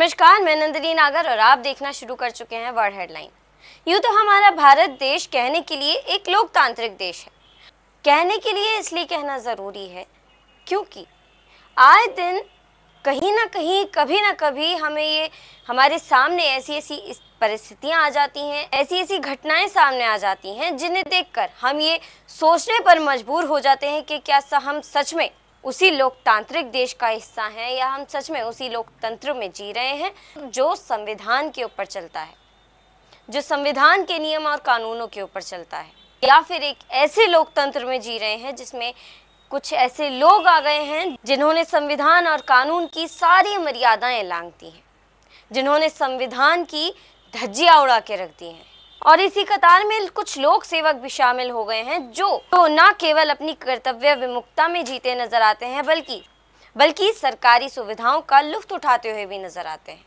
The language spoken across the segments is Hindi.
नमस्कार, मैं नंदिनी नागर और आप देखना शुरू कर चुके हैं वर्ल्ड हेडलाइन। यूँ तो हमारा भारत देश कहने के लिए एक लोकतांत्रिक देश है। कहने के लिए इसलिए कहना ज़रूरी है क्योंकि आए दिन कहीं ना कहीं कभी ना कभी हमारे सामने ऐसी परिस्थितियां आ जाती हैं, ऐसी घटनाएं सामने आ जाती हैं जिन्हें देखकर हम ये सोचने पर मजबूर हो जाते हैं कि क्या हम सच में उसी लोकतांत्रिक देश का हिस्सा हैं या हम सच में उसी लोकतंत्र में जी रहे हैं जो संविधान के ऊपर चलता है, जो संविधान के नियम और कानूनों के ऊपर चलता है, या फिर एक ऐसे लोकतंत्र में जी रहे हैं जिसमें कुछ ऐसे लोग आ गए हैं जिन्होंने संविधान और कानून की सारी मर्यादाएं लांघ दी हैं, जिन्होंने संविधान की धज्जियां उड़ा के रख दी हैं। और इसी कतार में कुछ लोक सेवक भी शामिल हो गए हैं जो न केवल अपनी कर्तव्य विमुक्ता में जीते नजर आते हैं बल्कि सरकारी सुविधाओं का लुत्फ उठाते हुए भी नजर आते हैं।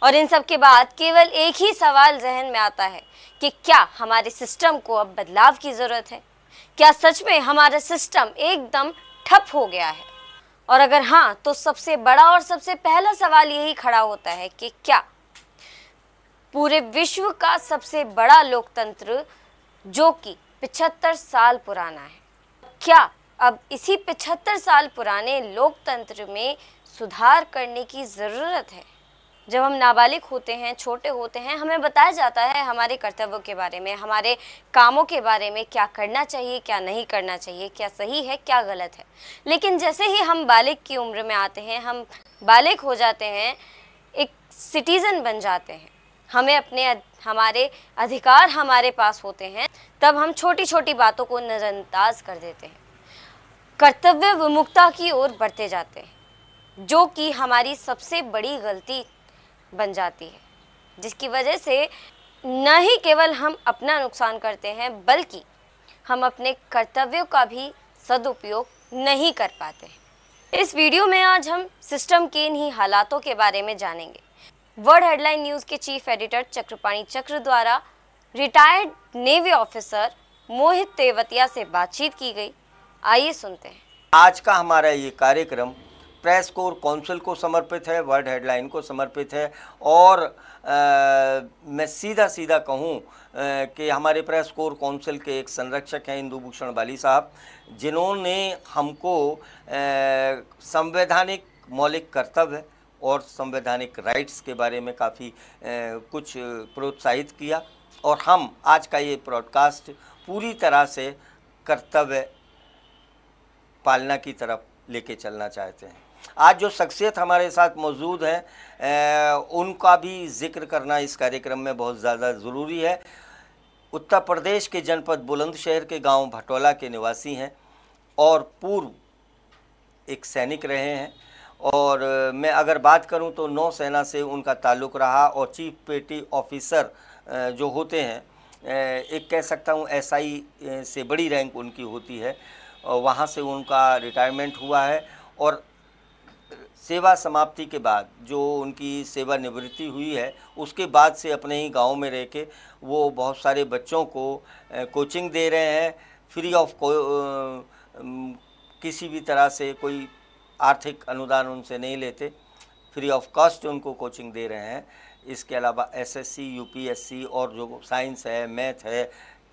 और इन सब के बाद केवल एक ही सवाल जहन में आता है कि क्या हमारे सिस्टम को अब बदलाव की ज़रूरत है? क्या सच में हमारा सिस्टम एकदम ठप हो गया है? और अगर हाँ, तो सबसे बड़ा और सबसे पहला सवाल यही खड़ा होता है कि क्या पूरे विश्व का सबसे बड़ा लोकतंत्र जो कि 75 साल पुराना है, क्या अब इसी 75 साल पुराने लोकतंत्र में सुधार करने की ज़रूरत है? जब हम नाबालिग होते हैं, छोटे होते हैं, हमें बताया जाता है हमारे कर्तव्यों के बारे में, हमारे कामों के बारे में, क्या करना चाहिए, क्या नहीं करना चाहिए, क्या सही है, क्या गलत है। लेकिन जैसे ही हम बालिग की उम्र में आते हैं, हम बालिग हो जाते हैं, एक सिटीज़न बन जाते हैं, हमारे अधिकार हमारे पास होते हैं, तब हम छोटी छोटी बातों को नज़रअंदाज कर देते हैं, कर्तव्य विमुक्ता की ओर बढ़ते जाते हैं, जो कि हमारी सबसे बड़ी गलती बन जाती है, जिसकी वजह से न ही केवल हम अपना नुकसान करते हैं बल्कि हम अपने कर्तव्यों का भी सदुपयोग नहीं कर पाते हैं। इस वीडियो में आज हम सिस्टम के इन्हीं हालातों के बारे में जानेंगे। वर्ल्ड हेडलाइन न्यूज़ के चीफ एडिटर चक्रपाणी चक्र द्वारा रिटायर्ड नेवी ऑफिसर मोहित तेवतिया से बातचीत की गई। आइए सुनते हैं। आज का हमारा ये कार्यक्रम प्रेस कोर काउंसिल को समर्पित है, वर्ल्ड हेडलाइन को समर्पित है। और मैं सीधा कहूँ कि हमारे प्रेस कोर काउंसिल के एक संरक्षक हैं इंदु भूषण बाली साहब, जिन्होंने हमको संवैधानिक मौलिक कर्तव्य और संवैधानिक राइट्स के बारे में काफ़ी कुछ प्रोत्साहित किया। और हम आज का ये ब्रॉडकास्ट पूरी तरह से कर्तव्य पालना की तरफ लेके चलना चाहते हैं। आज जो शख्सियत हमारे साथ मौजूद हैं उनका भी जिक्र करना इस कार्यक्रम में बहुत ज़्यादा ज़रूरी है। उत्तर प्रदेश के जनपद बुलंदशहर के गांव भटोला के निवासी हैं और पूर्व एक सैनिक रहे हैं। और मैं अगर बात करूं तो नौसेना से उनका ताल्लुक़ रहा और चीफ पेटी ऑफिसर जो होते हैं, एक कह सकता हूं एसआई से बड़ी रैंक उनकी होती है, और वहां से उनका रिटायरमेंट हुआ है। और सेवा समाप्ति के बाद जो उनकी सेवानिवृत्ति हुई है, उसके बाद से अपने ही गांव में रह के वो बहुत सारे बच्चों को कोचिंग दे रहे हैं, फ्री ऑफ किसी भी तरह से कोई आर्थिक अनुदान उनसे नहीं लेते, फ्री ऑफ कॉस्ट उनको कोचिंग दे रहे हैं। इसके अलावा एसएससी, यूपीएससी और जो साइंस है, मैथ है,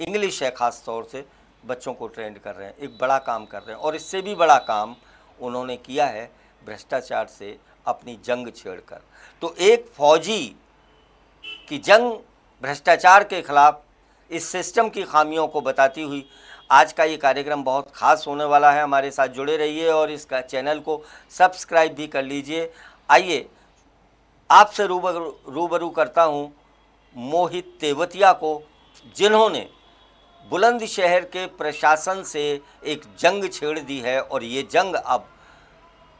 इंग्लिश है, ख़ास तौर से बच्चों को ट्रेंड कर रहे हैं। एक बड़ा काम कर रहे हैं। और इससे भी बड़ा काम उन्होंने किया है भ्रष्टाचार से अपनी जंग छेड़कर। तो एक फौजी की जंग भ्रष्टाचार के खिलाफ इस सिस्टम की खामियों को बताती हुई आज का ये कार्यक्रम बहुत ख़ास होने वाला है। हमारे साथ जुड़े रहिए और इसका चैनल को सब्सक्राइब भी कर लीजिए। आइए आपसे रूबरू करता हूँ मोहित तेवतिया को, जिन्होंने बुलंदशहर के प्रशासन से एक जंग छेड़ दी है और ये जंग अब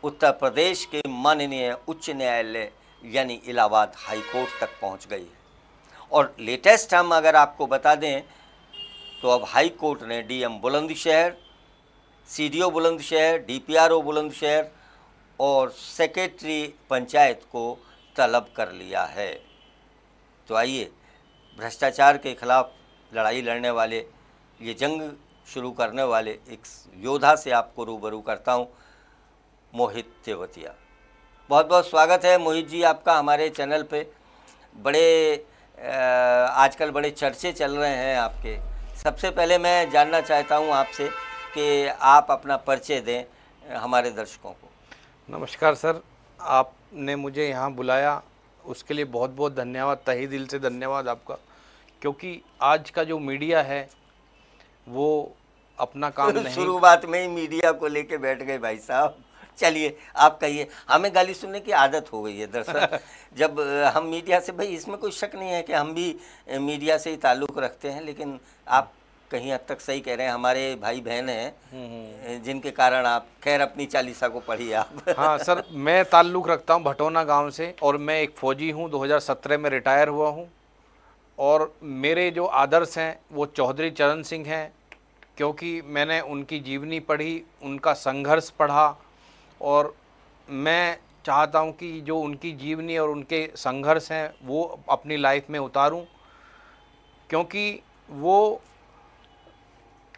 उत्तर प्रदेश के माननीय उच्च न्यायालय यानी इलाहाबाद हाई कोर्ट तक पहुंच गई है। और लेटेस्ट हम अगर आपको बता दें तो अब हाई कोर्ट ने DM Bulandshahr, CDO Bulandshahr, DPRO Bulandshahr और सेक्रेटरी पंचायत को तलब कर लिया है। तो आइए भ्रष्टाचार के खिलाफ लड़ाई लड़ने वाले, ये जंग शुरू करने वाले एक योद्धा से आपको रूबरू करता हूँ, मोहित तेवतिया। बहुत बहुत स्वागत है मोहित जी आपका हमारे चैनल पे। बड़े आजकल बड़े चर्चे चल रहे हैं आपके। सबसे पहले मैं जानना चाहता हूं आपसे कि आप अपना परिचय दें हमारे दर्शकों को। नमस्कार सर, आपने मुझे यहाँ बुलाया उसके लिए बहुत बहुत धन्यवाद, तहे दिल से धन्यवाद आपका। क्योंकि आज का जो मीडिया है वो अपना काम नहीं। शुरुआत में ही मीडिया को लेके बैठ गए भाई साहब। चलिए आप कहिए। हमें गाली सुनने की आदत हो गई है दरअसल। जब हम मीडिया से, भाई इसमें कोई शक नहीं है कि हम भी मीडिया से ही ताल्लुक़ रखते हैं, लेकिन आप कहीं हद तक सही कह रहे हैं। हमारे भाई बहन हैं जिनके कारण आप, खैर अपनी चालीसा को पढ़िए आप। हाँ सर, मैं ताल्लुक़ रखता हूँ भटोना गांव से और मैं एक फ़ौजी हूँ। 2017 में रिटायर हुआ हूँ और मेरे जो आदर्श हैं वो चौधरी चरण सिंह हैं, क्योंकि मैंने उनकी जीवनी पढ़ी, उनका संघर्ष पढ़ा और मैं चाहता हूं कि जो उनकी जीवनी और उनके संघर्ष हैं वो अपनी लाइफ में उतारूं, क्योंकि वो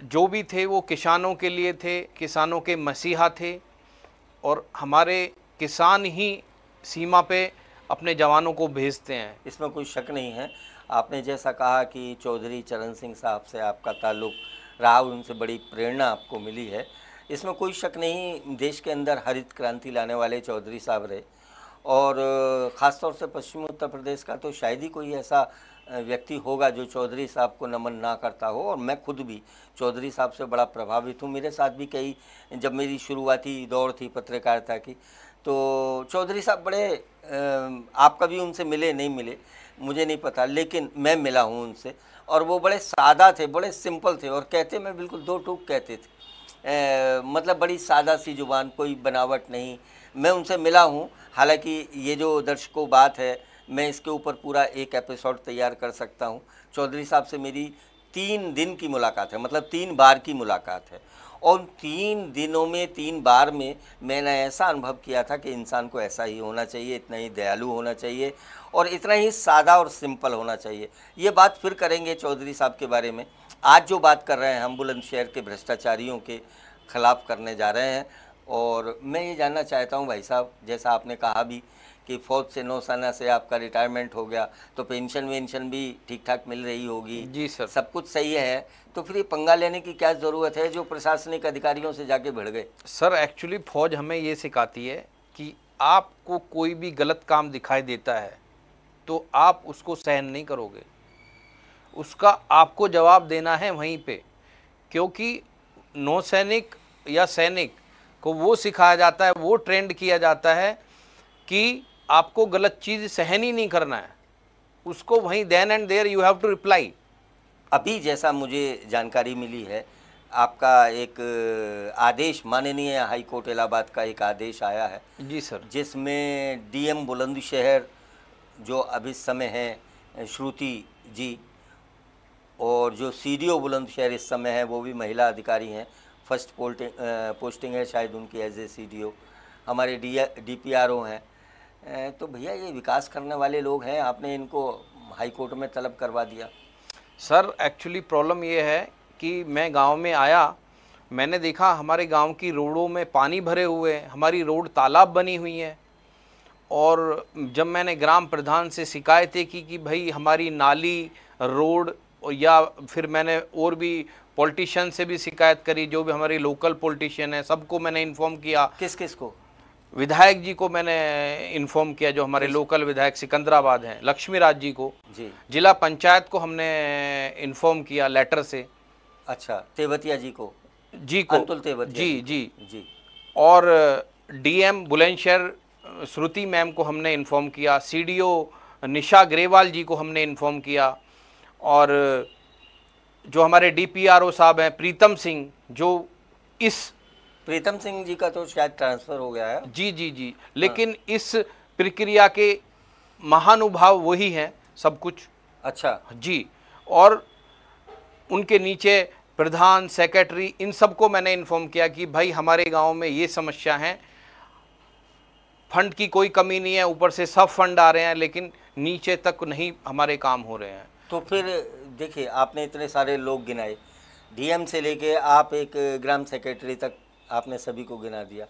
जो भी थे वो किसानों के लिए थे, किसानों के मसीहा थे और हमारे किसान ही सीमा पे अपने जवानों को भेजते हैं। इसमें कोई शक नहीं है। आपने जैसा कहा कि चौधरी चरण सिंह साहब से आपका ताल्लुक़ रहा, उनसे बड़ी प्रेरणा आपको मिली है, इसमें कोई शक नहीं। देश के अंदर हरित क्रांति लाने वाले चौधरी साहब रहे और ख़ास तौर से पश्चिमी उत्तर प्रदेश का तो शायद ही कोई ऐसा व्यक्ति होगा जो चौधरी साहब को नमन ना करता हो। और मैं खुद भी चौधरी साहब से बड़ा प्रभावित हूँ। मेरे साथ भी कई, जब मेरी शुरुआती दौर थी पत्रकारिता की, तो चौधरी साहब बड़े, आप कभी उनसे मिले नहीं मिले मुझे नहीं पता, लेकिन मैं मिला हूँ उनसे और वो बड़े सादा थे, बड़े सिंपल थे और कहते मैं बिल्कुल दो टूक कहते थे। मतलब बड़ी सादा सी जुबान, कोई बनावट नहीं। मैं उनसे मिला हूँ। हालांकि ये जो दर्शकों बात है, मैं इसके ऊपर पूरा एक एपिसोड तैयार कर सकता हूँ। चौधरी साहब से मेरी 3 दिन की मुलाकात है, मतलब 3 बार की मुलाकात है और 3 दिनों में 3 बार में मैंने ऐसा अनुभव किया था कि इंसान को ऐसा ही होना चाहिए, इतना ही दयालु होना चाहिए और इतना ही सादा और सिंपल होना चाहिए। ये बात फिर करेंगे चौधरी साहब के बारे में। आज जो बात कर रहे हैं हम बुलंदशहर के भ्रष्टाचारियों के खिलाफ करने जा रहे हैं और मैं ये जानना चाहता हूँ भाई साहब, जैसा आपने कहा भी कि फ़ौज से, नौसेना से आपका रिटायरमेंट हो गया तो पेंशन वेंशन भी ठीक ठाक मिल रही होगी। जी सर, सब कुछ सही है, तो फिर ये पंगा लेने की क्या ज़रूरत है जो प्रशासनिक अधिकारियों से जाके भिड़ गए? सर एक्चुअली फ़ौज हमें ये सिखाती है कि आपको कोई भी गलत काम दिखाई देता है तो आप उसको सहन नहीं करोगे, उसका आपको जवाब देना है वहीं पे। क्योंकि नौसैनिक या सैनिक को वो सिखाया जाता है, वो ट्रेंड किया जाता है कि आपको गलत चीज़ सहन ही नहीं करना है, उसको वहीं then and there you have to reply. अभी जैसा मुझे जानकारी मिली है, आपका एक आदेश, माननीय हाई कोर्ट इलाहाबाद का एक आदेश आया है। जी सर। जिसमें डीएम बुलंदशहर जो अभी समय हैं श्रुति जी, और जो सीडीओ बुलंदशहर इस समय है वो भी महिला अधिकारी हैं। फर्स्ट पोस्टिंग है शायद उनकी एज ए सीडीओ। हमारे डीपीआरओ हैं। तो भैया ये विकास करने वाले लोग हैं, आपने इनको हाई कोर्ट में तलब करवा दिया। सर एक्चुअली प्रॉब्लम ये है कि मैं गांव में आया, मैंने देखा हमारे गांव की रोडों में पानी भरे हुए हैं, हमारी रोड तालाब बनी हुई है। और जब मैंने ग्राम प्रधान से शिकायतें की कि भाई हमारी नाली, रोड, या फिर मैंने और भी पॉलिटिशियन से भी शिकायत करी, जो भी हमारे लोकल पॉलिटिशियन है सबको मैंने इन्फॉर्म किया। किस किस को? विधायक जी को मैंने इन्फॉर्म किया, जो हमारे लोकल विधायक सिकंदराबाद हैं, लक्ष्मी राज जी को जी। जिला पंचायत को हमने इन्फॉर्म किया लेटर से। अच्छा, तेवतिया जी को? जी को, अंतुल तेवतिया जी जी जी। और डीएम बुलंदशहर श्रुति मैम को हमने इन्फॉर्म किया, सीडीओ निशा ग्रेवाल जी को हमने इन्फॉर्म किया, और जो हमारे डीपीआरओ साहब हैं प्रीतम सिंह, जो इस प्रीतम सिंह जी का तो शायद ट्रांसफ़र हो गया है। जी जी जी, लेकिन इस प्रक्रिया के महानुभाव वही हैं सब कुछ। अच्छा जी, और उनके नीचे प्रधान, सेक्रेटरी, इन सबको मैंने इन्फॉर्म किया कि भाई हमारे गांव में ये समस्या है, फंड की कोई कमी नहीं है, ऊपर से सब फंड आ रहे हैं लेकिन नीचे तक नहीं हमारे काम हो रहे हैं। तो फिर देखिए, आपने इतने सारे लोग गिनाए, डीएम से लेके आप एक ग्राम सेक्रेटरी तक आपने सभी को गिना दिया।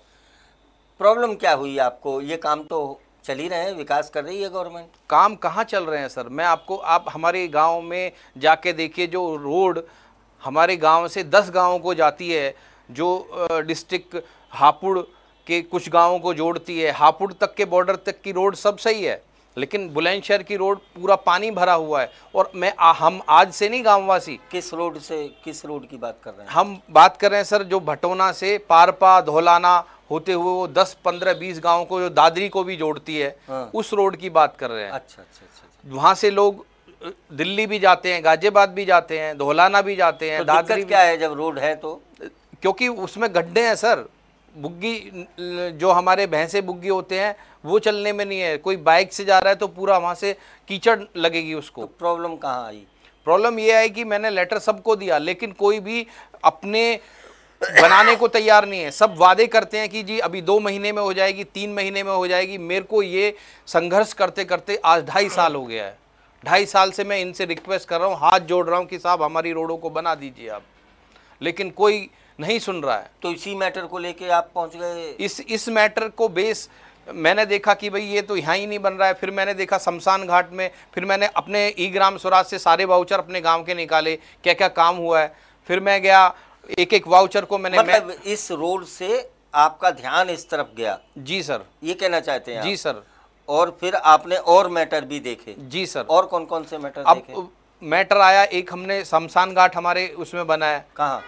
प्रॉब्लम क्या हुई आपको? ये काम तो चल ही रहे हैं, विकास कर रही है गवर्नमेंट। काम कहाँ चल रहे हैं सर? मैं आपको, आप हमारे गांव में जाके देखिए, जो रोड हमारे गांव से 10 गांवों को जाती है, जो डिस्ट्रिक्ट हापुड़ के कुछ गांवों को जोड़ती है, हापुड़ तक के बॉर्डर तक की रोड सब सही है, लेकिन बुलंदशहर की रोड पूरा पानी भरा हुआ है। और हम आज से नहीं गांववासी। किस रोड से, किस रोड की बात कर रहे हैं? हम बात कर रहे हैं सर, जो भटोना से पारपा धौलाना होते हुए वो 10, 15, 20 गाँव को, जो दादरी को भी जोड़ती है, हाँ। उस रोड की बात कर रहे हैं। अच्छा अच्छा अच्छा। वहाँ से लोग दिल्ली भी जाते हैं, गाजियाबाद भी जाते हैं, धौलाना भी जाते हैं, तो दादरी दिक्कत क्या है जब रोड है तो? क्योंकि उसमें गड्ढे हैं सर। बुग्गी, जो हमारे भैंसे बुग्गी होते हैं, वो चलने में नहीं है। कोई बाइक से जा रहा है तो पूरा वहाँ से कीचड़ लगेगी उसको। तो प्रॉब्लम कहाँ आई? प्रॉब्लम ये है कि मैंने लेटर सबको दिया, लेकिन कोई भी अपने बनाने को तैयार नहीं है। सब वादे करते हैं कि जी अभी 2 महीने में हो जाएगी, 3 महीने में हो जाएगी। मेरे को ये संघर्ष करते करते आज 2.5 साल हो गया है। 2.5 साल से मैं इनसे रिक्वेस्ट कर रहा हूँ, हाथ जोड़ रहा हूँ कि साहब हमारी रोडों को बना दीजिए आप, लेकिन कोई नहीं सुन रहा है। तो इसी मैटर को लेके आप पहुंच गए? इस मैटर को बेस मैंने देखा कि भाई ये तो यहाँ ही नहीं बन रहा है। फिर मैंने देखा शमशान घाट में, फिर मैंने अपने ई ग्राम स्वराज से सारे वाउचर अपने गांव के निकाले, क्या क्या काम हुआ है। फिर मैं गया, एक एक वाउचर को मैंने, मतलब इस रोड से आपका ध्यान इस तरफ गया? जी सर। ये कहना चाहते हैं जी आप? सर। और फिर आपने और मैटर भी देखे? जी सर। और कौन कौन से मैटर देखे? अब मैटर आया, एक हमने शमशान घाट हमारे उसमें बना है। कहाँ?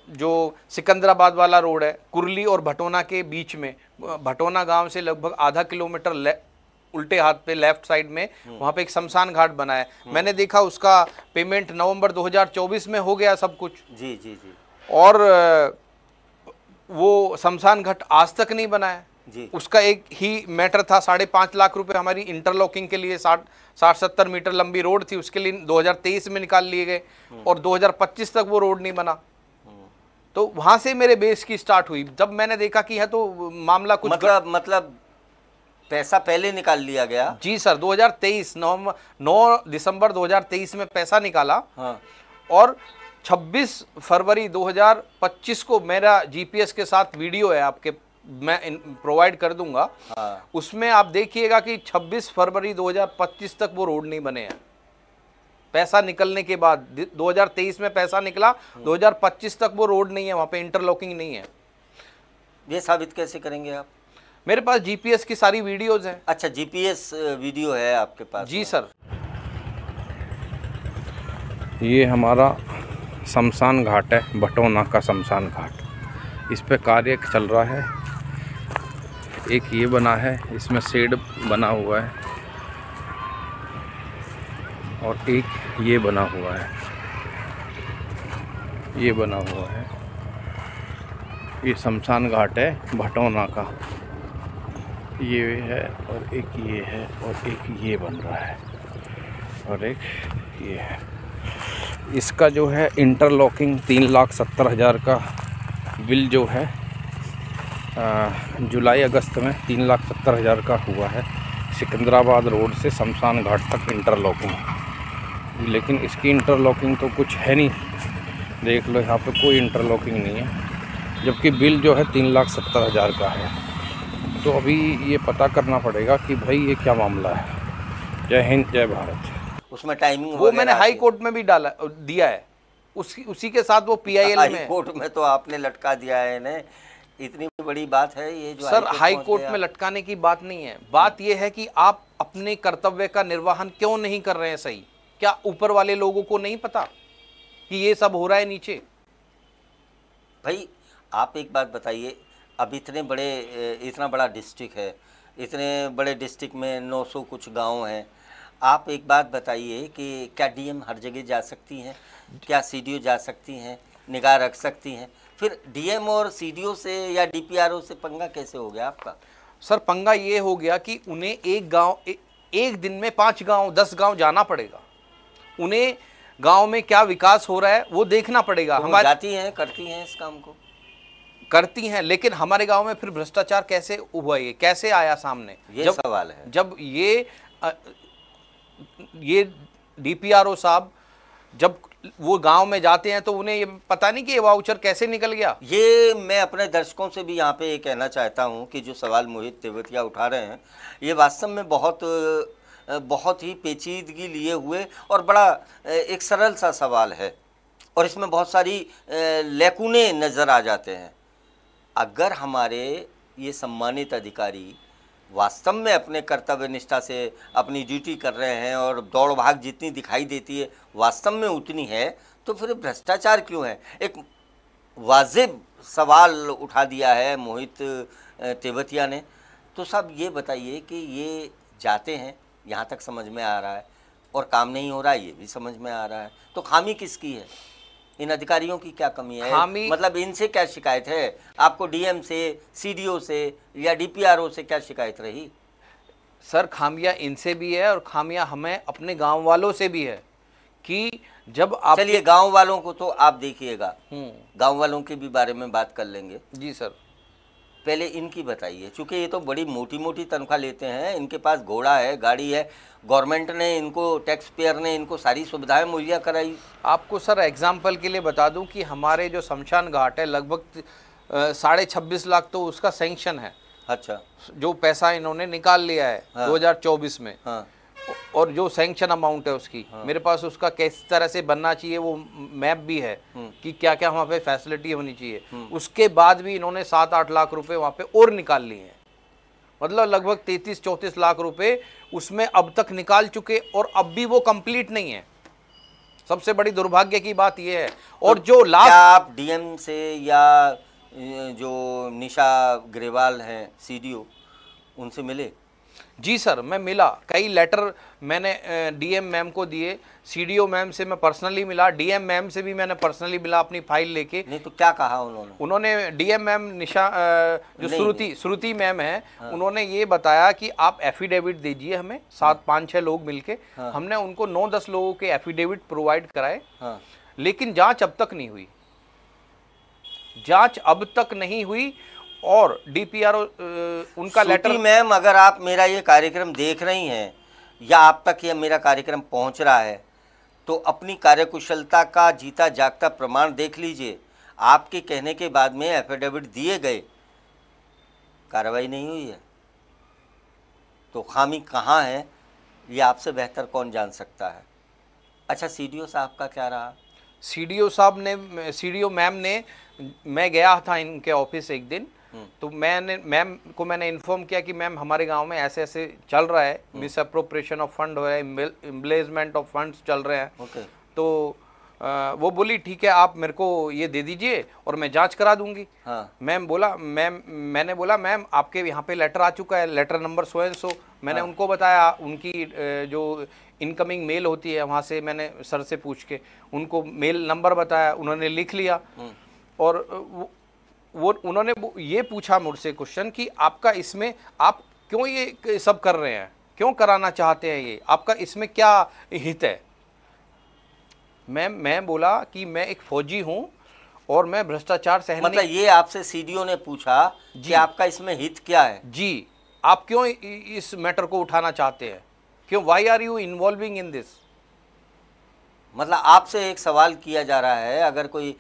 जो सिकंदराबाद वाला रोड है, कुरली और भटोना के बीच में, भटोना गांव से लगभग आधा किलोमीटर उल्टे हाथ पे लेफ्ट साइड में, वहाँ पे एक शमशान घाट बना है। मैंने देखा उसका पेमेंट नवंबर 2024 में हो गया सब कुछ। जी जी जी। और वो शमशान घाट आज तक नहीं बना है जी। उसका एक ही मैटर था, 5.5 लाख रुपए हमारी इंटरलॉकिंग के लिए, 60-70 मीटर लंबी रोड थी, उसके लिए 2023 में निकाल लिए गए और 2025 तक वो रोड नहीं बना। तो वहां से मेरे बेस की स्टार्ट हुई। जब मैंने देखा कि है तो मामला कुछ मतलब पैसा पहले निकाल लिया गया? जी सर, 2023 9 दिसंबर 2023 में पैसा निकाला। हाँ। और 26 फरवरी 2025 को मेरा जीपीएस के साथ वीडियो है, आपके मैं प्रोवाइड कर दूंगा। हाँ। उसमें आप देखिएगा कि 26 फरवरी 2025 तक वो रोड नहीं बने हैं। पैसा निकलने के बाद 2023 में पैसा निकला, 2025 तक वो रोड नहीं है, वहाँ पे इंटरलॉकिंग नहीं है। ये साबित कैसे करेंगे आप? मेरे पास जीपीएस की सारी वीडियोज हैं। अच्छा, जीपीएस वीडियो है आपके पास? जी सर। ये हमारा शमशान घाट है, भटोना का शमशान घाट। इस पे कार्य चल रहा है। एक ये बना है, इसमें शेड बना हुआ है, और एक ये बना हुआ है, ये बना हुआ है। ये शमशान घाट है भटोना का, ये है, और एक ये है, और एक ये बन रहा है, और एक ये है। इसका जो है इंटरलॉकिंग 3,70,000 का बिल जो है जुलाई अगस्त में 3,70,000 का हुआ है। सिकंदराबाद रोड से शमशान घाट तक इंटरलॉकिंग, लेकिन इसकी इंटरलॉकिंग तो कुछ है नहीं। देख लो यहाँ पे कोई इंटरलॉकिंग नहीं है, जबकि बिल जो है 3,70,000 का है। तो अभी ये पता करना पड़ेगा कि भाई ये क्या मामला है। जय हिंद, जय भारत। उसमें टाइमिंग वो मैंने हाई कोर्ट में भी दिया है, उसी के साथ वो PIL में। हाई कोर्ट में तो आपने लटका दिया है ना, इतनी बड़ी बात है ये जो सर। हाई कोर्ट में लटकाने की बात नहीं है, बात ये है कि आप अपने कर्तव्य का निर्वहन क्यों नहीं कर रहे हैं सही। क्या ऊपर वाले लोगों को नहीं पता कि ये सब हो रहा है नीचे? भाई आप एक बात बताइए, अब इतना बड़ा डिस्ट्रिक्ट है, इतने बड़े डिस्ट्रिक्ट में 900 कुछ गांव हैं। आप एक बात बताइए कि क्या डीएम हर जगह जा सकती हैं? क्या सीडीओ जा सकती हैं, निगाह रख सकती हैं? फिर डीएम और सीडीओ से या डीपीआरओ से पंगा कैसे हो गया आपका? सर पंगा ये हो गया कि उन्हें एक दिन में 5 गांव 10 गांव जाना पड़ेगा। उन्हें गांव में क्या विकास हो रहा है वो देखना पड़ेगा। तो हमारी जाती हैं, करती हैं, इस काम को करती हैं, लेकिन हमारे गांव में फिर भ्रष्टाचार कैसे हुआ, ये कैसे आया सामने? ये सवाल है। जब ये डीपीआरओ साहब जब वो गांव में जाते हैं तो उन्हें ये पता नहीं कि ये वाउचर कैसे निकल गया। ये मैं अपने दर्शकों से भी यहाँ पे ये कहना चाहता हूँ कि जो सवाल मोहित तेवतिया उठा रहे हैं ये वास्तव में बहुत ही पेचीदगी लिए हुए और बड़ा एक सरल सा सवाल है और इसमें बहुत सारी लैकुने नज़र आ जाते हैं। अगर हमारे ये सम्मानित अधिकारी वास्तव में अपने कर्तव्य निष्ठा से अपनी ड्यूटी कर रहे हैं और दौड़ भाग जितनी दिखाई देती है वास्तव में उतनी है, तो फिर भ्रष्टाचार क्यों है? एक वाजिब सवाल उठा दिया है मोहित तेवतिया ने। तो साहब ये बताइए कि ये जाते हैं, यहाँ तक समझ में आ रहा है, और काम नहीं हो रहा है, ये भी समझ में आ रहा है, तो खामी किसकी है? इन अधिकारियों की क्या कमी है? मतलब इनसे क्या शिकायत है आपको? डीएम से, सीडीओ से या डीपीआरओ से क्या शिकायत रही? सर खामियां इनसे भी है और खामियां हमें अपने गांव वालों से भी है कि जब आप, चलिए गांव वालों को तो आप देखिएगा, गांव वालों के भी बारे में बात कर लेंगे। जी सर, पहले इनकी बताइए, क्योंकि ये तो बड़ी मोटी मोटी तनख्वाह लेते हैं, इनके पास घोड़ा है, गाड़ी है, गवर्नमेंट ने इनको, टैक्स पेयर ने इनको सारी सुविधाएं मुहैया कराई। आपको सर एग्जाम्पल के लिए बता दूं कि हमारे जो शमशान घाट है लगभग 26.5 लाख तो उसका सैंक्शन है। अच्छा, जो पैसा इन्होंने निकाल लिया है 2024 में। हाँ। और जो सैंक्शन अमाउंट है उसकी, मेरे पास उसका किस तरह से बनना चाहिए वो मैप भी है कि क्या क्या वहाँ पे फैसिलिटी होनी चाहिए। उसके बाद भी इन्होंने 7-8 लाख रुपए वहाँ पे और निकाल लिए हैं। मतलब लगभग 33-34 लाख रुपए उसमें अब तक निकाल चुके और अब भी वो कंप्लीट नहीं है। सबसे बड़ी दुर्भाग्य की बात यह है। और तो जो लास्ट, क्या आप डीएम से या जो निशा ग्रेवाल हैं सीडीओ, उनसे मिले? जी सर, मैं मिला। कई लेटर मैंने डीएम मैम को दिए, सीडीओ मैम से मैं पर्सनली मिला, डीएम मैम से भी मैंने पर्सनली मिला अपनी फाइल लेके। नहीं तो क्या कहा उन्होंने? उन्होंने डीएम मैम निशा जो श्रुति मैम है, उन्होंने ये बताया कि आप एफिडेविट दीजिए हमें, 5-6 लोग मिलके। हमने उनको 9-10 लोगों के एफिडेविट प्रोवाइड कराए, लेकिन जांच अब तक नहीं हुई। जांच अब तक नहीं हुई और डीपीआरओ उनका लेटर। मैम, अगर आप मेरा ये कार्यक्रम देख रही हैं या आप तक ये मेरा कार्यक्रम पहुंच रहा है तो अपनी कार्यकुशलता का जीता जागता प्रमाण देख लीजिए। आपके कहने के बाद में एफिडेविट दिए गए, कार्रवाई नहीं हुई है, तो खामी कहाँ है ये आपसे बेहतर कौन जान सकता है। अच्छा, सीडीओ साहब का क्या रहा? सीडीओ मैम ने, मैं गया था इनके ऑफिस एक दिन, तो मैम को मैंने इन्फॉर्म किया कि मैम हमारे गांव में ऐसे ऐसे चल रहा है, मिस अप्रोप्रिएशन ऑफ फंड हो रहा है, एम्बेजमेंट ऑफ फंड्स चल रहे हैं। तो वो बोली ठीक है, आप मेरे को ये दे दीजिए और मैं जांच करा दूंगी। मैंने बोला मैम आपके यहाँ पे लेटर आ चुका है, letter number so and so. मैंने उनको बताया, उनकी जो इनकमिंग मेल होती है वहाँ से मैंने सर से पूछ के उनको मेल नंबर बताया, उन्होंने लिख लिया। और वो उन्होंने ये पूछा मुझसे क्वेश्चन कि आपका इसमें, आप क्यों ये सब कर रहे हैं, क्यों कराना चाहते हैं, ये आपका इसमें क्या हित है? मैं बोला कि मैं एक फौजी हूं और मैं भ्रष्टाचार सहन मतलब ये आपसे सीडीओ ने पूछा कि आपका इसमें हित क्या है? जी, आप क्यों इस मैटर को उठाना चाहते हैं, क्यों, why are you involving in this? मतलब आपसे एक सवाल किया जा रहा है, अगर कोई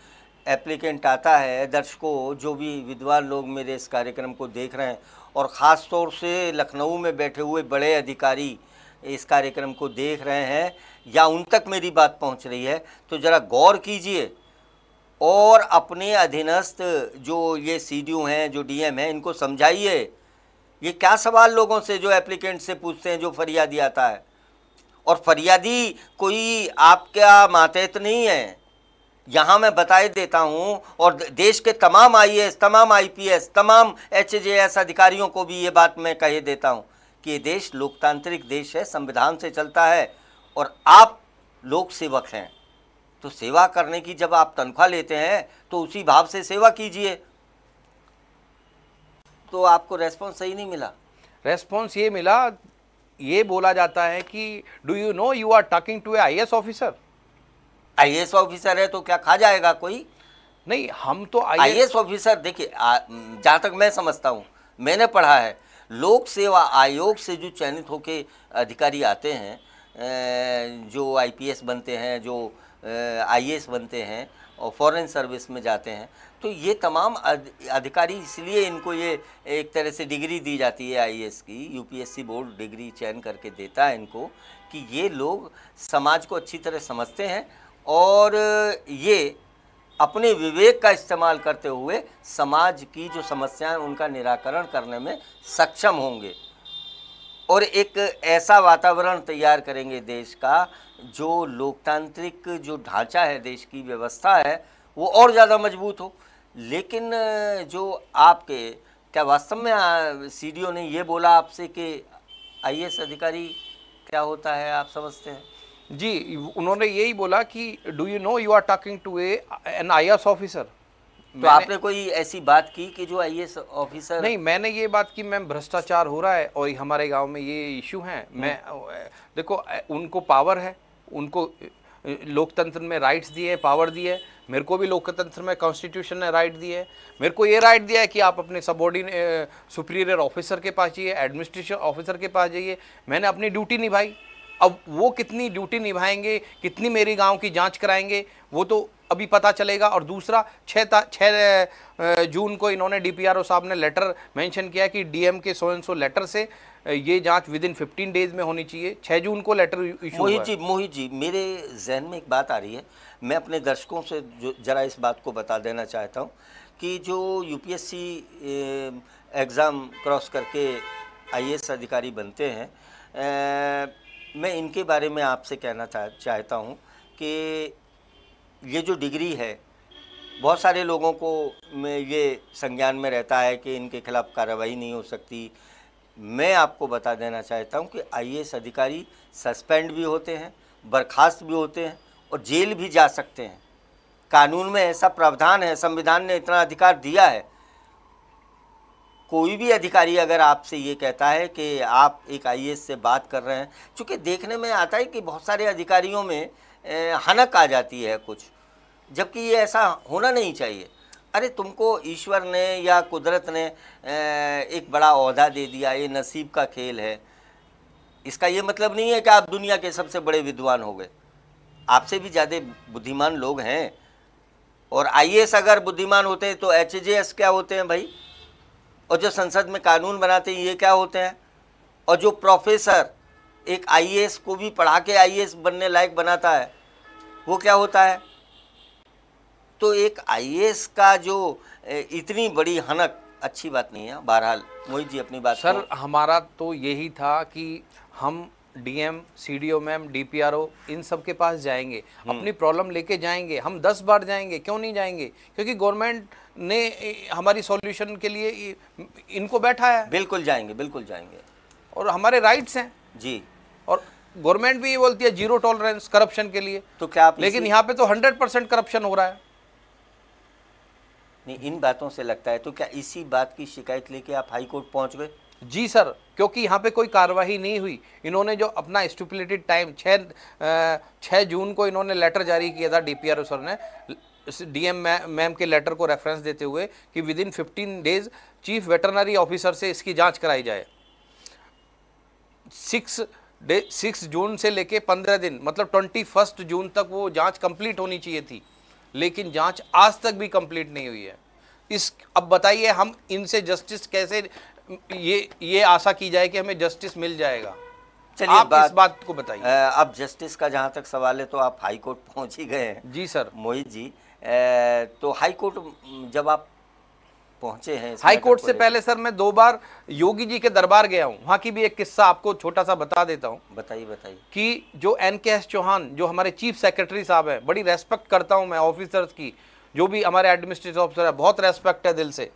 एप्लीकेंट आता है, दर्शकों जो भी विद्वान लोग मेरे इस कार्यक्रम को देख रहे हैं और ख़ास तौर से लखनऊ में बैठे हुए बड़े अधिकारी इस कार्यक्रम को देख रहे हैं या उन तक मेरी बात पहुंच रही है, तो ज़रा गौर कीजिए और अपने अधीनस्थ जो ये सीडीओ हैं, जो डीएम हैं, इनको समझाइए ये क्या सवाल लोगों से जो एप्लीकेंट से पूछते हैं, जो फरियादी आता है। और फरियादी कोई आपका मातहत नहीं है, यहाँ मैं बताए देता हूँ, और देश के तमाम आईएएस, तमाम आईपीएस, तमाम एचजेएस अधिकारियों को भी ये बात मैं कहे देता हूँ कि ये देश लोकतांत्रिक देश है, संविधान से चलता है और आप लोक सेवक हैं। तो सेवा करने की जब आप तनख्वाह लेते हैं तो उसी भाव से सेवा कीजिए। तो आपको रेस्पॉन्स सही नहीं मिला? रेस्पॉन्स ये मिला, ये बोला जाता है कि do you know you are talking to a IAS officer. IAS officer है तो क्या खा जाएगा कोई? नहीं, हम तो आईएएस ऑफिसर, देखिए जहाँ तक मैं समझता हूँ, मैंने पढ़ा है, लोक सेवा आयोग से जो चयनित होके अधिकारी आते हैं, जो आईपीएस बनते हैं, जो आईएएस बनते हैं और फॉरेन सर्विस में जाते हैं, तो ये तमाम अधिकारी, इसलिए इनको ये एक तरह से डिग्री दी जाती है आईएएस की, यूपीएससी बोर्ड डिग्री चयन करके देता है इनको, कि ये लोग समाज को अच्छी तरह समझते हैं और ये अपने विवेक का इस्तेमाल करते हुए समाज की जो समस्याएं उनका निराकरण करने में सक्षम होंगे और एक ऐसा वातावरण तैयार करेंगे देश का, जो लोकतांत्रिक जो ढांचा है, देश की व्यवस्था है, वो और ज़्यादा मजबूत हो। लेकिन जो आपके, क्या वास्तव में सीडीओ ने ये बोला आपसे कि आईएएस अधिकारी क्या होता है, आप समझते हैं? जी, उन्होंने यही बोला कि do you know you are talking to an IAS officer. तो आपने कोई ऐसी बात की कि जो आईएएस ऑफिसर? नहीं, मैंने ये बात की मैम भ्रष्टाचार हो रहा है और हमारे गांव में ये इशू है। मैं देखो, उनको पावर है, उनको लोकतंत्र में राइट्स दिए, पावर दी है। मेरे को भी लोकतंत्र में कॉन्स्टिट्यूशन ने राइट दी है। मेरे को ये राइट दिया है कि आप अपने सबऑर्डिनेट सुपीरियर ऑफिसर के पास जाइए, एडमिनिस्ट्रेशन ऑफिसर के पास जाइए। मैंने अपनी ड्यूटी निभाई। अब वो कितनी ड्यूटी निभाएंगे, कितनी मेरी गांव की जांच कराएंगे, वो तो अभी पता चलेगा। और दूसरा, 6 जून को इन्होंने डीपीआरओ साहब ने लेटर मेंशन किया कि डीएम के सो एंड सो लेटर से ये जांच विद इन 15 डेज में होनी चाहिए। 6 जून को लेटर इशू हुआ है। मोहित जी, मेरे जहन में एक बात आ रही है, मैं अपने दर्शकों से जरा इस बात को बता देना चाहता हूँ कि जो यूपीएससी एग्ज़ाम क्रॉस करके आईएएस अधिकारी बनते हैं, मैं इनके बारे में आपसे कहना चाहता हूँ कि ये जो डिग्री है, बहुत सारे लोगों को में ये संज्ञान में रहता है कि इनके खिलाफ कार्रवाई नहीं हो सकती। मैं आपको बता देना चाहता हूँ कि आईएएस अधिकारी सस्पेंड भी होते हैं, बर्खास्त भी होते हैं और जेल भी जा सकते हैं। कानून में ऐसा प्रावधान है, संविधान ने इतना अधिकार दिया है। कोई भी अधिकारी अगर आपसे ये कहता है कि आप एक आईएएस से बात कर रहे हैं, चूँकि देखने में आता है कि बहुत सारे अधिकारियों में हनक आ जाती है कुछ, जबकि ये ऐसा होना नहीं चाहिए। अरे तुमको ईश्वर ने या कुदरत ने एक बड़ा ओहदा दे दिया, ये नसीब का खेल है। इसका ये मतलब नहीं है कि आप दुनिया के सबसे बड़े विद्वान हो गए। आपसे भी ज़्यादा बुद्धिमान लोग हैं। और आईएएस अगर बुद्धिमान होते हैं तो एचजेएस क्या होते हैं भाई? और जो संसद में कानून बनाते हैं ये क्या होते हैं? और जो प्रोफेसर एक आईएएस को भी पढ़ा के आईएएस बनने लायक बनाता है, वो क्या होता है? तो एक आईएएस का जो इतनी बड़ी हनक अच्छी बात नहीं है। बहरहाल मोहित जी अपनी बात। सर, हमारा तो यही था कि हम डीएम, सीडीओ मैम, डीपीआरओ इन सब के पास जाएंगे, अपनी प्रॉब्लम लेके जाएंगे। हम 10 बार जाएंगे, क्यों नहीं जाएंगे? क्योंकि गवर्नमेंट ने हमारी सॉल्यूशन के लिए इनको बैठा है। बिल्कुल जाएंगे, बिल्कुल जाएंगे। और हमारे राइट्स हैं जी। और गवर्नमेंट भी ये बोलती है 0 टॉलरेंस करप्शन के लिए। तो क्या आप लेकिन यहाँ पे तो 100% करप्शन हो रहा है। नहीं, इन बातों से लगता है तो क्या इसी बात की शिकायत लेके आप हाई कोर्ट पहुंच गए? जी सर, क्योंकि यहाँ पे कोई कार्रवाई नहीं हुई। इन्होंने जो अपना स्टिपुलेटेड टाइम 6 जून को इन्होंने लेटर जारी किया था, डीपीआरओ सर ने डीएम मैम के लेटर को रेफरेंस देते हुए कि with in 15 days chief veterinary officer से इसकी जांच कराई जाए। 6 जून से लेके 15 दिन, मतलब 21 जून तक वो जांच कंप्लीट होनी चाहिए थी, लेकिन जांच आज तक भी कंप्लीट नहीं हुई है। अब बताइए हम इनसे जस्टिस कैसे, ये आशा की जाए कि हमें जस्टिस मिल जाएगा? चलिए आप इस बात को बताइए। अब जस्टिस का जहां तक सवाल है तो आप हाई कोर्ट पहुंच ही गए हैं। जी सर। मोहित जी, तो हाई कोर्ट जब आप पहुंचे हैं, हाई कोर्ट से पहले सर मैं 2 बार योगी जी के दरबार गया हूं। वहां की भी एक किस्सा आपको छोटा सा बता देता हूं। बताइए बताइए। कि जो NKS चौहान, जो हमारे चीफ सेक्रेटरी साहब हैं, बड़ी रेस्पेक्ट करता हूं मैं ऑफिसर्स की, जो भी हमारे एडमिनिस्ट्रेटिव ऑफिसर है, बहुत रेस्पेक्ट है दिल से।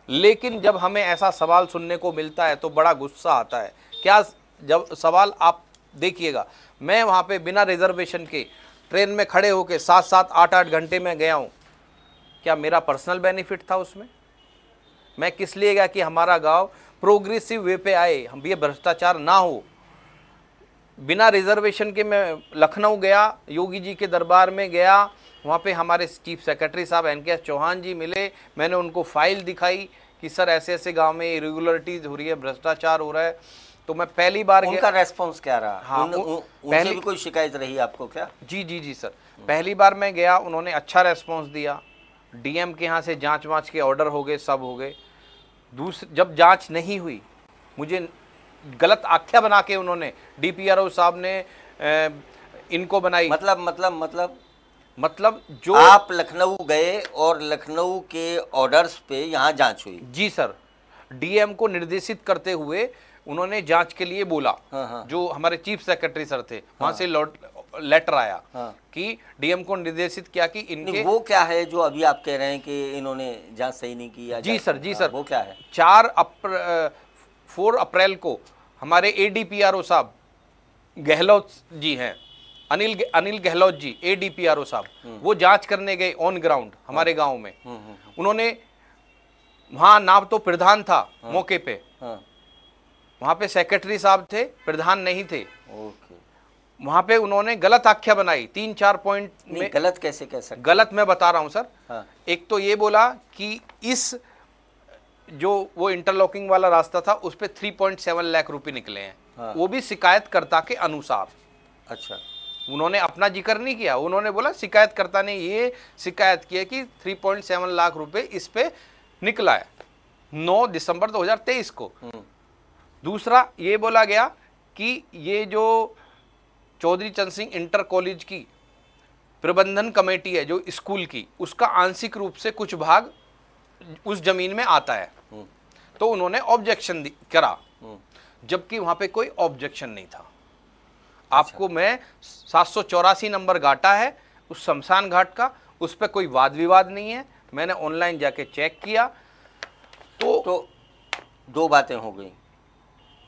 लेकिन जब हमें ऐसा सवाल सुनने को मिलता है तो बड़ा गुस्सा आता है। क्या जब सवाल आप देखिएगा, मैं वहाँ पे बिना रिजर्वेशन के ट्रेन में खड़े होकर 7-7, 8-8 घंटे में गया हूँ। क्या मेरा पर्सनल बेनिफिट था उसमें? मैं किस लिए गया कि हमारा गांव प्रोग्रेसिव वे पे आए, हम ये भ्रष्टाचार ना हो। बिना रिजर्वेशन के मैं लखनऊ गया, योगी जी के दरबार में गया। वहाँ पे हमारे चीफ सेक्रेटरी साहब NKS चौहान जी मिले। मैंने उनको फाइल दिखाई कि सर ऐसे ऐसे गांव में इरेगुलरिटीज़ हो रही है, भ्रष्टाचार हो रहा है। तो मैं पहली बार उनका रेस्पॉन्स क्या रहा? हाँ, उनसे भी कोई शिकायत रही आपको क्या? जी जी जी सर, पहली बार मैं गया, उन्होंने अच्छा रेस्पॉन्स दिया। डीएम के यहाँ से जांच वाँच के ऑर्डर हो गए, सब हो गए। जब जांच नहीं हुई, मुझे गलत आख्या बना के उन्होंने, डीपीआरओ साहब ने इनको बनाई। मतलब जो आप लखनऊ गए और लखनऊ के ऑर्डर्स पे यहाँ जांच हुई? जी सर, डीएम को निर्देशित करते हुए उन्होंने जांच के लिए बोला। हाँ। जो हमारे चीफ सेक्रेटरी सर थे, वहां से लेटर आया कि डीएम को निर्देशित किया कि इनके वो क्या है जो अभी आप कह रहे हैं कि इन्होंने जांच सही नहीं की? जी सर, वो क्या है? 4 अप्रैल को हमारे एडीपीआरओ साहब गहलोत जी हैं, अनिल गहलोत जी, एडीपीआरओ साहब, वो जांच करने गए ऑन ग्राउंड हमारे गांव में। उन्होंने वहां नाम तो प्रधान था मौके पे, वहां पे सेक्रेटरी साहब थे, प्रधान नहीं थे। वहां पे उन्होंने गलत आख्या बनाई 3-4 पॉइंट में। गलत कैसे कह सकते? गलत मैं बता रहा हूं सर। हाँ। एक तो ये बोला कि इस जो वो इंटरलॉकिंग वाला रास्ता था उस पे 3.7 लाख रुपए निकले हैं। हाँ। वो भी शिकायतकर्ता के अनुसार। अच्छा, उन्होंने अपना जिक्र नहीं किया, उन्होंने बोला शिकायतकर्ता ने ये शिकायत की है कि 3.7 लाख रुपए इस पे निकला है 9 दिसंबर 2023 को। दूसरा ये बोला गया कि ये जो चौधरी चरण सिंह इंटर कॉलेज की प्रबंधन कमेटी है जो स्कूल की, उसका आंशिक रूप से कुछ भाग उस जमीन में आता है। तो उन्होंने ऑब्जेक्शन करा, जबकि वहां पे कोई ऑब्जेक्शन नहीं था। आपको मैं 784 नंबर घाटा है उस शमशान घाट का, उस पर कोई वाद विवाद नहीं है। मैंने ऑनलाइन जाके चेक किया तो 2 बातें हो गई।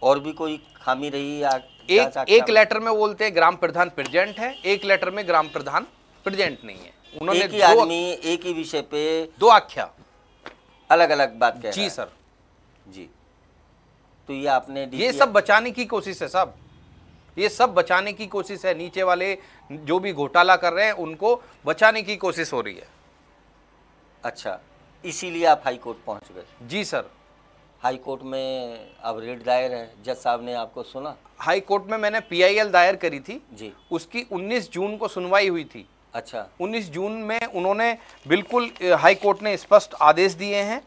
और भी कोई खामी रही या एक लेटर में बोलते हैं ग्राम प्रधान प्रेजेंट है, एक लेटर में ग्राम प्रधान प्रेजेंट नहीं है। उन्होंने एक ही आदमी एक ही विषय पे 2 आख्या अलग अलग बात कह रहा है। जी सर जी। तो ये आपने ये सब बचाने की कोशिश है साहब, ये सब बचाने की कोशिश है। नीचे वाले जो भी घोटाला कर रहे हैं उनको बचाने की कोशिश हो रही है। अच्छा, इसीलिए आप हाई कोर्ट पहुंच गए? जी सर। हाई कोर्ट में अब रिट दायर है, जज साहब ने आपको सुना? हाई कोर्ट में मैंने पीआईएल दायर करी थी जी। उसकी 19 जून को सुनवाई हुई थी। अच्छा। 19 जून में उन्होंने बिल्कुल हाई कोर्ट ने स्पष्ट आदेश दिए हैं।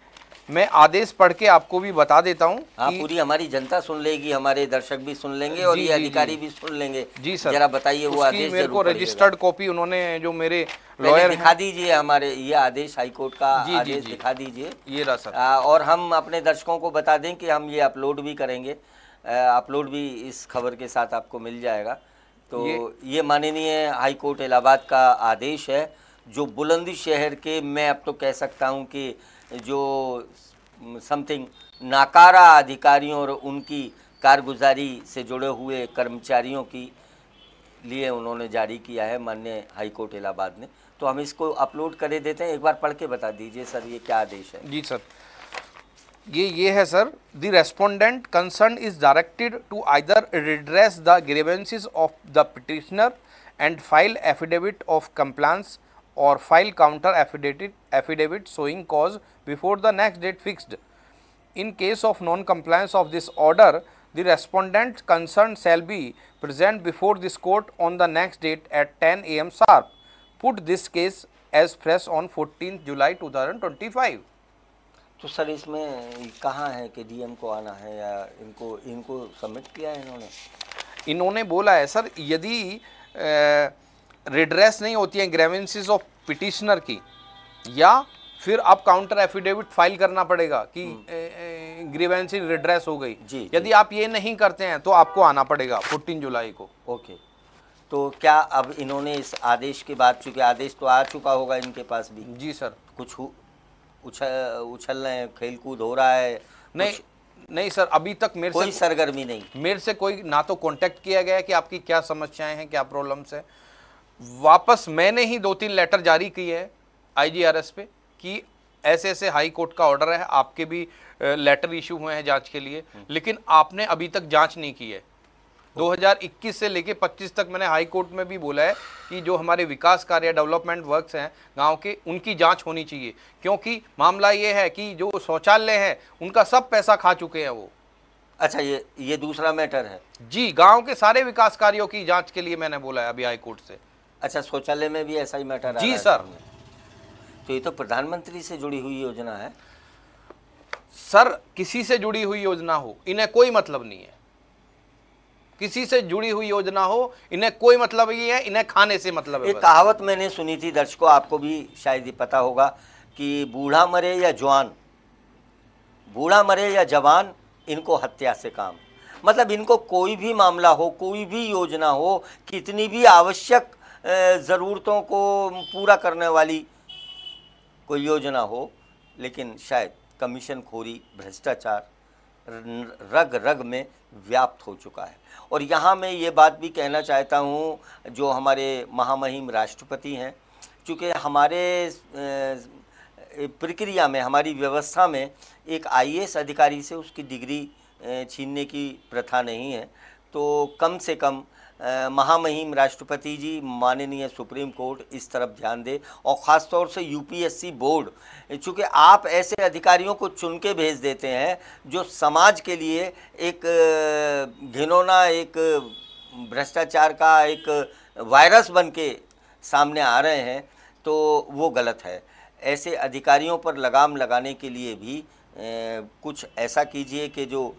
मैं आदेश पढ़ के आपको भी बता देता हूँ। हाँ, पूरी हमारी जनता सुन लेगी, हमारे दर्शक भी सुन लेंगे और ये अधिकारी भी सुन लेंगे। जी सर, जरा बताइए वो आदेश। मेरे को रजिस्टर्ड कॉपी उन्होंने, जो मेरे लॉयर दिखा दीजिए हमारे ये आदेश, हाई कोर्ट का आदेश दिखा दीजिए। ये रहा सर। और हम अपने दर्शकों को बता दें कि हम ये अपलोड भी करेंगे, अपलोड भी इस खबर के साथ आपको मिल जाएगा। तो ये माननीय हाई कोर्ट इलाहाबाद का आदेश है जो बुलंदशहर के, मैं अब तो कह सकता हूँ कि जो समथिंग नाकारा अधिकारियों और उनकी कारगुजारी से जुड़े हुए कर्मचारियों की लिए उन्होंने जारी किया है माननीय हाई कोर्ट इलाहाबाद ने। तो हम इसको अपलोड कर देते हैं, एक बार पढ़ के बता दीजिए सर ये क्या आदेश है। जी सर, ये है sir. The respondent concern is directed to either redress the grievances of the petitioner and file affidavit of compliance or file counter affidavit showing cause before the next date fixed. In case of non-compliance of this order, the respondent concerned shall be present before this court on the next date at 10 AM sharp. Put this case as fresh on 14th July 2025. तो सर इसमें कहाँ है कि डीएम को आना है या इनको सबमिट किया है इन्होंने बोला है सर, यदि रिड्रेस नहीं होती है ग्रीवेंसेस ऑफ पिटिशनर की, या फिर आप काउंटर एफिडेविट फाइल करना पड़ेगा कि ग्रीवेंसेस रिड्रेस हो गई। यदि आप ये नहीं करते हैं तो आपको आना पड़ेगा 14 जुलाई को। ओके, तो क्या अब इन्होंने इस आदेश के बाद, चूंकि आदेश तो आ चुका होगा इनके पास भी? जी सर। कुछ उछल रहे हैं, खेल कूद हो रहा है? नहीं सर, अभी तक मेरे कोई सरगर्मी नहीं, मेरे से कोई ना तो कांटेक्ट किया गया है कि आपकी क्या समस्याएं हैं, क्या प्रॉब्लम्स है। वापस मैंने ही 2-3 लेटर जारी किए हैं आईजीआरएस पे कि ऐसे ऐसे हाई कोर्ट का ऑर्डर है, आपके भी लेटर इशू हुए हैं जांच के लिए, लेकिन आपने अभी तक जांच नहीं की है। 2021 से लेके 25 तक मैंने हाई कोर्ट में भी बोला है कि जो हमारे विकास कार्य, डेवलपमेंट वर्क्स हैं गांव के, उनकी जांच होनी चाहिए, क्योंकि मामला ये है कि जो शौचालय है उनका सब पैसा खा चुके हैं वो। अच्छा, ये दूसरा मैटर है जी। गांव के सारे विकास कार्यों की जांच के लिए मैंने बोला है अभी हाई कोर्ट से। अच्छा, शौचालय में भी ऐसा ही मैटर आ रहा जी है सर। सामने। तो ये तो प्रधानमंत्री से जुड़ी हुई योजना है सर। किसी से जुड़ी हुई योजना हो, इन्हें कोई मतलब नहीं है। किसी से जुड़ी हुई योजना हो, इन्हें कोई मतलब नहीं है, इन्हें खाने से मतलब है। एक कहावत मैंने सुनी थी दर्शकों, आपको भी शायद ही पता होगा कि बूढ़ा मरे या जवान, बूढ़ा मरे या जवान, इनको हत्या से काम। मतलब इनको कोई भी मामला हो, कोई भी योजना हो, कितनी भी आवश्यक ज़रूरतों को पूरा करने वाली कोई योजना हो, लेकिन शायद कमीशन खोरी, भ्रष्टाचार रग रग में व्याप्त हो चुका है। और यहाँ मैं ये बात भी कहना चाहता हूँ, जो हमारे महामहिम राष्ट्रपति हैं, चूँकि हमारे प्रक्रिया में, हमारी व्यवस्था में एक IAS अधिकारी से उसकी डिग्री छीनने की प्रथा नहीं है, तो कम से कम महामहिम राष्ट्रपति जी, माननीय सुप्रीम कोर्ट इस तरफ ध्यान दे। और ख़ास तौर से UPSC बोर्ड, चूँकि आप ऐसे अधिकारियों को चुन के भेज देते हैं जो समाज के लिए एक घिनौना, एक भ्रष्टाचार का एक वायरस बन के सामने आ रहे हैं, तो वो गलत है। ऐसे अधिकारियों पर लगाम लगाने के लिए भी कुछ ऐसा कीजिए कि जो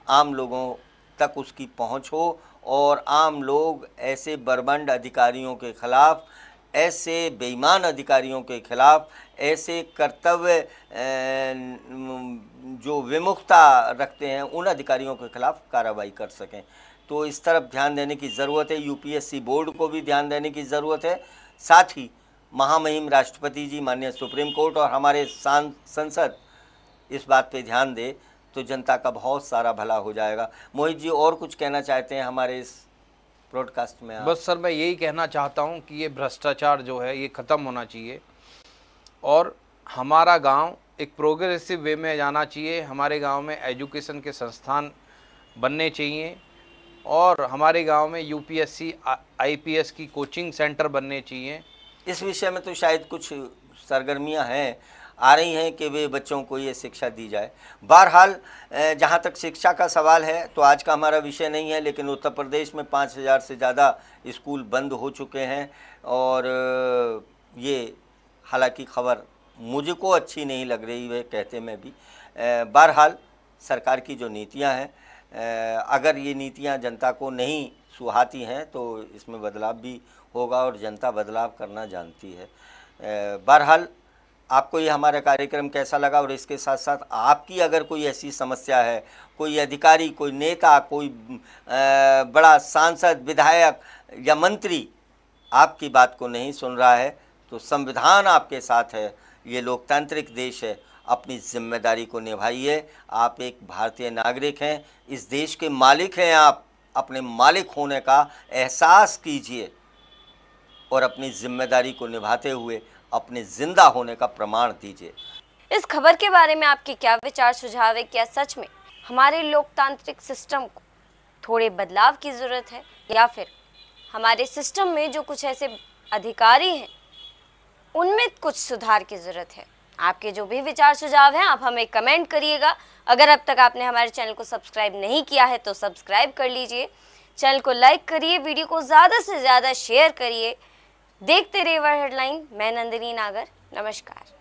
आम लोगों तक उसकी पहुंच हो, और आम लोग ऐसे बर्बंड अधिकारियों के खिलाफ, ऐसे बेईमान अधिकारियों के खिलाफ, ऐसे कर्तव्य जो विमुखता रखते हैं उन अधिकारियों के खिलाफ कार्रवाई कर सकें। तो इस तरफ ध्यान देने की ज़रूरत है। UPSC बोर्ड को भी ध्यान देने की ज़रूरत है। साथ ही महामहिम राष्ट्रपति जी, माननीय सुप्रीम कोर्ट और हमारे संसद इस बात पे ध्यान दे तो जनता का बहुत सारा भला हो जाएगा। मोहित जी, और कुछ कहना चाहते हैं हमारे इस ब्रॉडकास्ट में? बस सर, मैं यही कहना चाहता हूं कि ये भ्रष्टाचार जो है ये ख़त्म होना चाहिए, और हमारा गांव एक प्रोग्रेसिव वे में जाना चाहिए। हमारे गांव में एजुकेशन के संस्थान बनने चाहिए, और हमारे गांव में UPSC IPS की कोचिंग सेंटर बनने चाहिए। इस विषय में तो शायद कुछ सरगर्मियां हैं, आ रही हैं कि वे बच्चों को ये शिक्षा दी जाए। बहरहाल, जहाँ तक शिक्षा का सवाल है तो आज का हमारा विषय नहीं है, लेकिन उत्तर प्रदेश में 5000 से ज़्यादा स्कूल बंद हो चुके हैं, और ये हालांकि खबर मुझको अच्छी नहीं लग रही है कहते में भी। बहरहाल, सरकार की जो नीतियाँ हैं, अगर ये नीतियाँ जनता को नहीं सुहाती हैं तो इसमें बदलाव भी होगा, और जनता बदलाव करना जानती है। बहरहाल, आपको ये हमारा कार्यक्रम कैसा लगा, और इसके साथ साथ आपकी अगर कोई ऐसी समस्या है, कोई अधिकारी, कोई नेता, कोई बड़ा सांसद, विधायक या मंत्री आपकी बात को नहीं सुन रहा है, तो संविधान आपके साथ है। ये लोकतांत्रिक देश है, अपनी जिम्मेदारी को निभाइए। आप एक भारतीय नागरिक हैं, इस देश के मालिक हैं। आप अपने मालिक होने का एहसास कीजिए, और अपनी जिम्मेदारी को निभाते हुए अपने जिंदा होने का प्रमाण दीजिए। इस खबर के बारे में आपके क्या विचार, सुझाव है? क्या सच में हमारे लोकतांत्रिक सिस्टम को थोड़े बदलाव की ज़रूरत है, या फिर हमारे सिस्टम में जो कुछ ऐसे अधिकारी हैं उनमें कुछ सुधार की ज़रूरत है? आपके जो भी विचार सुझाव हैं आप हमें कमेंट करिएगा। अगर अब तक आपने हमारे चैनल को सब्सक्राइब नहीं किया है तो सब्सक्राइब कर लीजिए, चैनल को लाइक करिए, वीडियो को ज़्यादा से ज़्यादा शेयर करिए। देखते रहिए वर्ल्ड हेडलाइन। मैं नंदिनी नागर, नमस्कार।